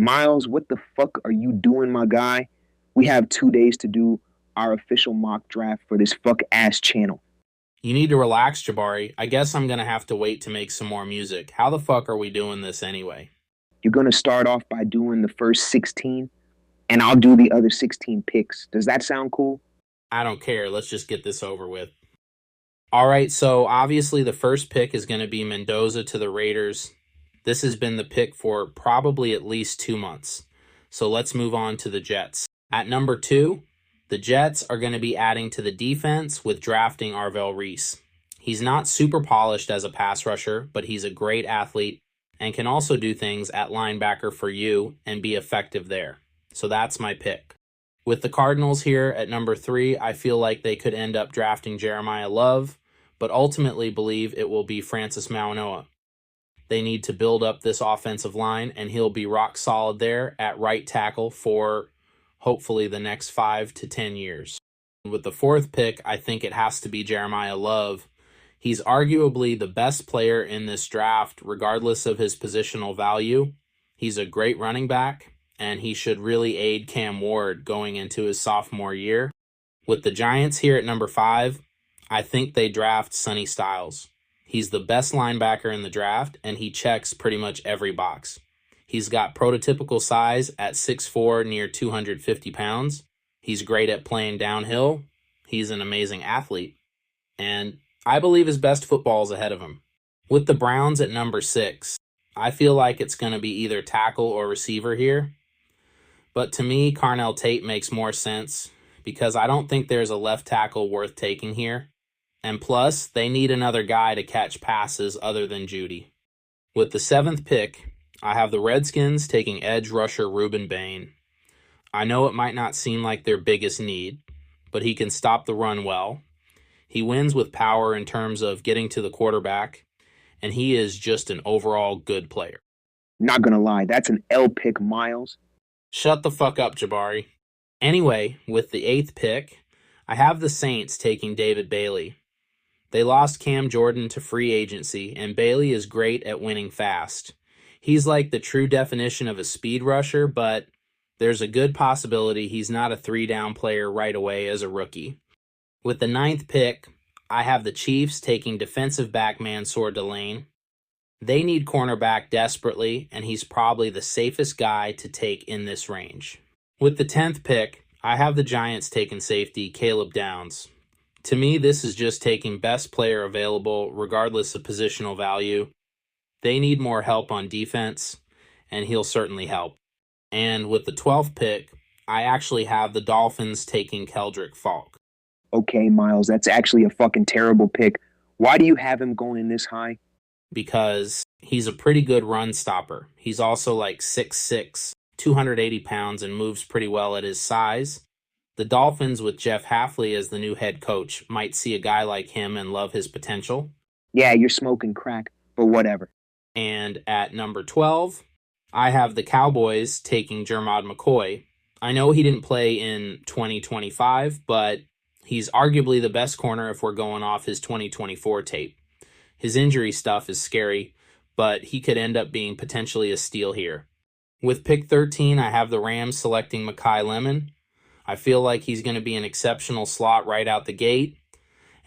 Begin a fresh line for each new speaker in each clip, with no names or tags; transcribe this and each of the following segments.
Miles, what the fuck are you doing, my guy? We have 2 days to do our official mock draft for this fuck ass channel.
You need to relax, Jabari. I guess I'm gonna have to wait to make some more music. How the fuck are we doing this anyway?
You're gonna start off by doing the first 16, and I'll do the other 16 picks. Does that sound cool?
I don't care. Let's just get this over with. All right, so obviously the first pick is going to be Mendoza to the Raiders. This has been the pick for probably at least 2 months. So let's move on to the Jets. At number 2, the Jets are going to be adding to the defense with drafting Arvell Reese. He's not super polished as a pass rusher, but he's a great athlete and can also do things at linebacker for you and be effective there. So that's my pick. With the Cardinals here at number 3, I feel like they could end up drafting Jeremiah Love, but ultimately believe it will be Francis Mauigoa. They need to build up this offensive line, and he'll be rock solid there at right tackle for hopefully the next 5 to 10 years. With the 4th pick, I think it has to be Jeremiah Love. He's arguably the best player in this draft, regardless of his positional value. He's a great running back, and he should really aid Cam Ward going into his sophomore year. With the Giants here at number 5, I think they draft Sonny Styles. He's the best linebacker in the draft, and he checks pretty much every box. He's got prototypical size at 6'4", near 250 pounds. He's great at playing downhill. He's an amazing athlete. And I believe his best football is ahead of him. With the Browns at number 6, I feel like it's going to be either tackle or receiver here. But to me, Carnell Tate makes more sense because I don't think there's a left tackle worth taking here. And plus, they need another guy to catch passes other than Judy. With the 7th pick, I have the Redskins taking edge rusher Reuben Bain. I know it might not seem like their biggest need, but he can stop the run well. He wins with power in terms of getting to the quarterback, and he is just an overall good player.
Not gonna lie, that's an L pick, Miles.
Shut the fuck up, Jabari. Anyway, with the 8th pick, I have the Saints taking David Bailey. They lost Cam Jordan to free agency, and Bailey is great at winning fast. He's like the true definition of a speed rusher, but there's a good possibility he's not a 3-down player right away as a rookie. With the 9th pick, I have the Chiefs taking defensive back Mansour Delane. They need cornerback desperately, and he's probably the safest guy to take in this range. With the 10th pick, I have the Giants taking safety Caleb Downs. To me, this is just taking best player available regardless of positional value. They need more help on defense, and he'll certainly help. And with the 12th pick, I actually have the Dolphins taking Keldrick Falk.
Okay, Miles, that's actually a fucking terrible pick. Why do you have him going in this high?
Because he's a pretty good run stopper. He's also like 6'6", 280 pounds, and moves pretty well at his size. The Dolphins, with Jeff Hafley as the new head coach, might see a guy like him and love his potential.
Yeah, you're smoking crack, but whatever.
And at number 12, I have the Cowboys taking Jermod McCoy. I know he didn't play in 2025, but he's arguably the best corner if we're going off his 2024 tape. His injury stuff is scary, but he could end up being potentially a steal here. With pick 13, I have the Rams selecting Mekhi Lemon. I feel like he's going to be an exceptional slot right out the gate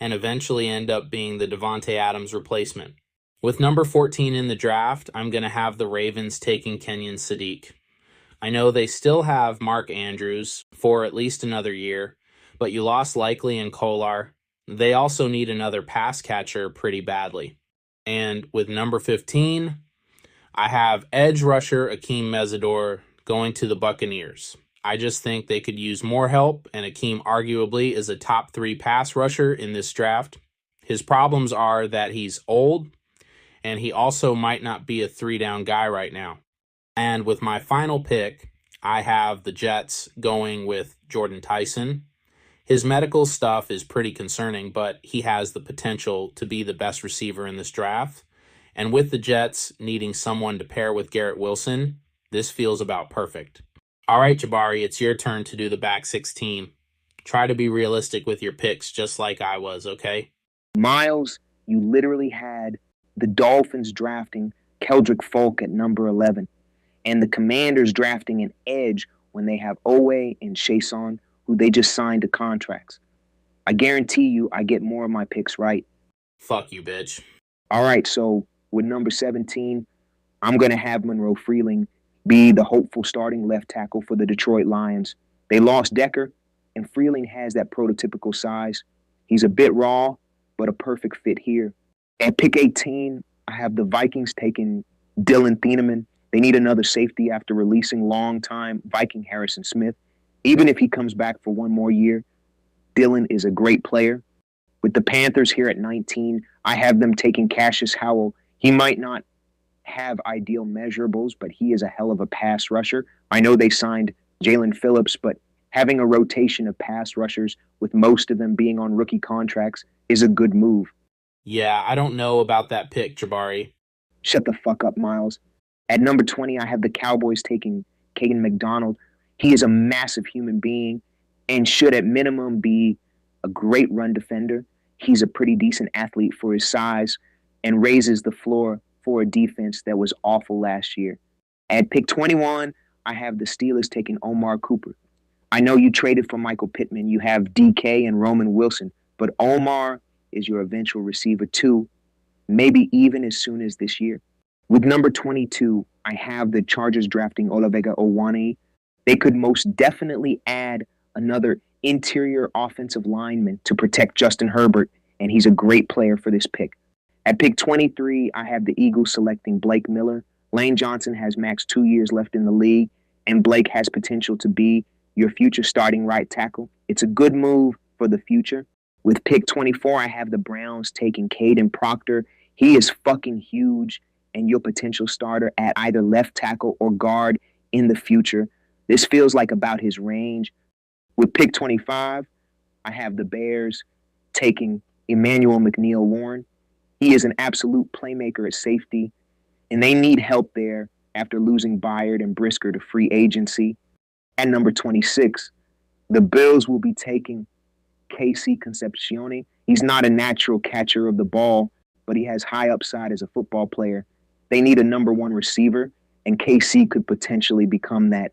and eventually end up being the Devontae Adams replacement. With number 14 in the draft, I'm going to have the Ravens taking Kenyon Sadiq. I know they still have Mark Andrews for at least another year, but you lost Likely and Kolar. They also need another pass catcher pretty badly. And with number 15, I have edge rusher Akeem Mesidor going to the Buccaneers. I just think they could use more help, and Akeem arguably is a top 3 pass rusher in this draft. His problems are that he's old, and he also might not be a 3-down guy right now. And with my final pick, I have the Jets going with Jordan Tyson. His medical stuff is pretty concerning, but he has the potential to be the best receiver in this draft. And with the Jets needing someone to pair with Garrett Wilson, this feels about perfect. All right, Jabari, it's your turn to do the back 16. Try to be realistic with your picks just like I was, okay?
Miles, you literally had the Dolphins drafting Keldrick Falk at number 11. And the Commanders drafting an edge when they have Owe and Chason, who they just signed to contracts. I guarantee you I get more of my picks right.
Fuck you, bitch.
All right, so with number 17, I'm going to have Monroe Freeling be the hopeful starting left tackle for the Detroit Lions. They lost Decker, and Freeling has that prototypical size. He's a bit raw, but a perfect fit here. At pick 18, I have the Vikings taking Dylan Thieneman. They need another safety after releasing longtime Viking Harrison Smith. Even if he comes back for one more year, Dylan is a great player. With the Panthers here at 19, I have them taking Cassius Howell. He might not have ideal measurables, but he is a hell of a pass rusher. I know they signed Jalen Phillips, but having a rotation of pass rushers with most of them being on rookie contracts is a good move.
Yeah, I don't know about that pick, Jabari.
Shut the fuck up, Miles. At number 20, I have the Cowboys taking Caden McDonald. He is a massive human being and should at minimum be a great run defender. He's a pretty decent athlete for his size and raises the floor for a defense that was awful last year. At pick 21, I have the Steelers taking Omar Cooper. I know you traded for Michael Pittman. You have DK and Roman Wilson, but Omar is your eventual receiver too, maybe even as soon as this year. With number 22, I have the Chargers drafting Olavega Owani. They could most definitely add another interior offensive lineman to protect Justin Herbert, and he's a great player for this pick. At pick 23, I have the Eagles selecting Blake Miller. Lane Johnson has max 2 years left in the league, and Blake has potential to be your future starting right tackle. It's a good move for the future. With pick 24, I have the Browns taking Caden Proctor. He is fucking huge and your potential starter at either left tackle or guard in the future. This feels like about his range. With pick 25, I have the Bears taking Emmanuel McNeil-Warren. He is an absolute playmaker at safety, and they need help there after losing Byard and Brisker to free agency. At number 26, the Bills will be taking KC Concepcione. He's not a natural catcher of the ball, but he has high upside as a football player. They need a number one receiver, and KC could potentially become that.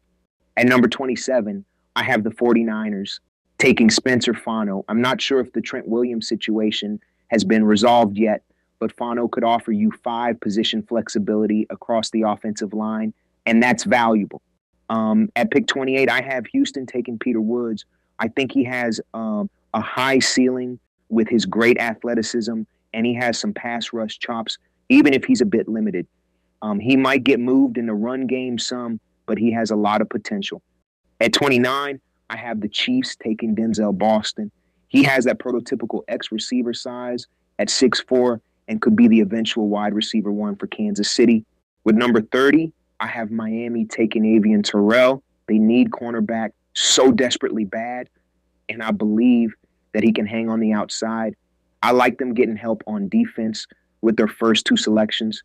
At number 27, I have the 49ers taking Spencer Fano. I'm not sure if the Trent Williams situation has been resolved yet, but Fano could offer you 5 position flexibility across the offensive line, and that's valuable. At pick 28, I have Houston taking Peter Woods. I think he has a high ceiling with his great athleticism, and he has some pass rush chops, even if he's a bit limited. He might get moved in the run game some, but he has a lot of potential. At 29, I have the Chiefs taking Denzel Boston. He has that prototypical X receiver size at 6'4" and could be the eventual wide receiver one for Kansas City. With number 30, I have Miami taking Avian Terrell. They need cornerback so desperately bad, and I believe that he can hang on the outside. I like them getting help on defense with their first 2 selections.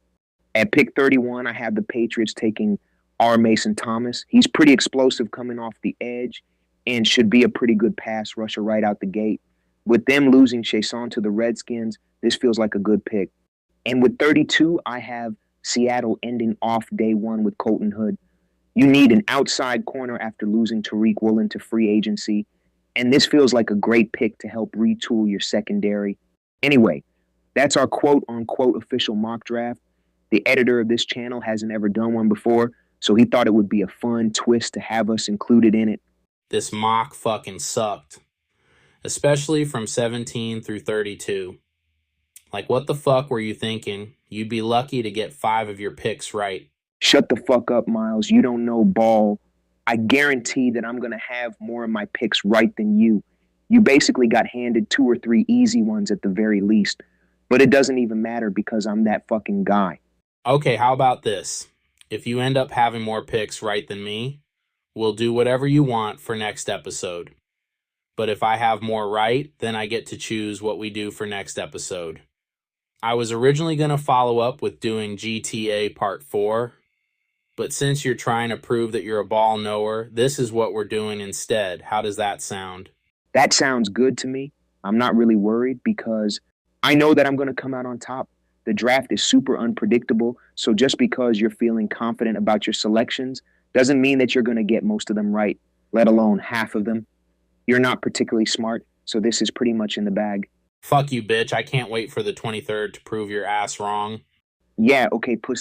At pick 31, I have the Patriots taking R. Mason Thomas. He's pretty explosive coming off the edge and should be a pretty good pass rusher right out the gate. With them losing Chason to the Redskins, this feels like a good pick. And with 32, I have Seattle ending off day one with Colton Hood. You need an outside corner after losing Tariq Woolen to free agency, and this feels like a great pick to help retool your secondary. Anyway, that's our quote-unquote official mock draft. The editor of this channel hasn't ever done one before, so he thought it would be a fun twist to have us included in it.
This mock fucking sucked. Especially from 17 through 32. Like, what the fuck were you thinking? You'd be lucky to get 5 of your picks right.
Shut the fuck up, Miles. You don't know ball. I guarantee that I'm going to have more of my picks right than you. You basically got handed 2 or 3 easy ones at the very least. But it doesn't even matter because I'm that fucking guy.
Okay, how about this? If you end up having more picks right than me, we'll do whatever you want for next episode. But if I have more right, then I get to choose what we do for next episode. I was originally going to follow up with doing GTA Part 4, but since you're trying to prove that you're a ball knower, this is what we're doing instead. How does that sound?
That sounds good to me. I'm not really worried because I know that I'm going to come out on top. The draft is super unpredictable. So just because you're feeling confident about your selections doesn't mean that you're going to get most of them right, let alone half of them. You're not particularly smart, so this is pretty much in the bag.
Fuck you, bitch. I can't wait for the 23rd to prove your ass wrong.
Yeah, okay, pussy.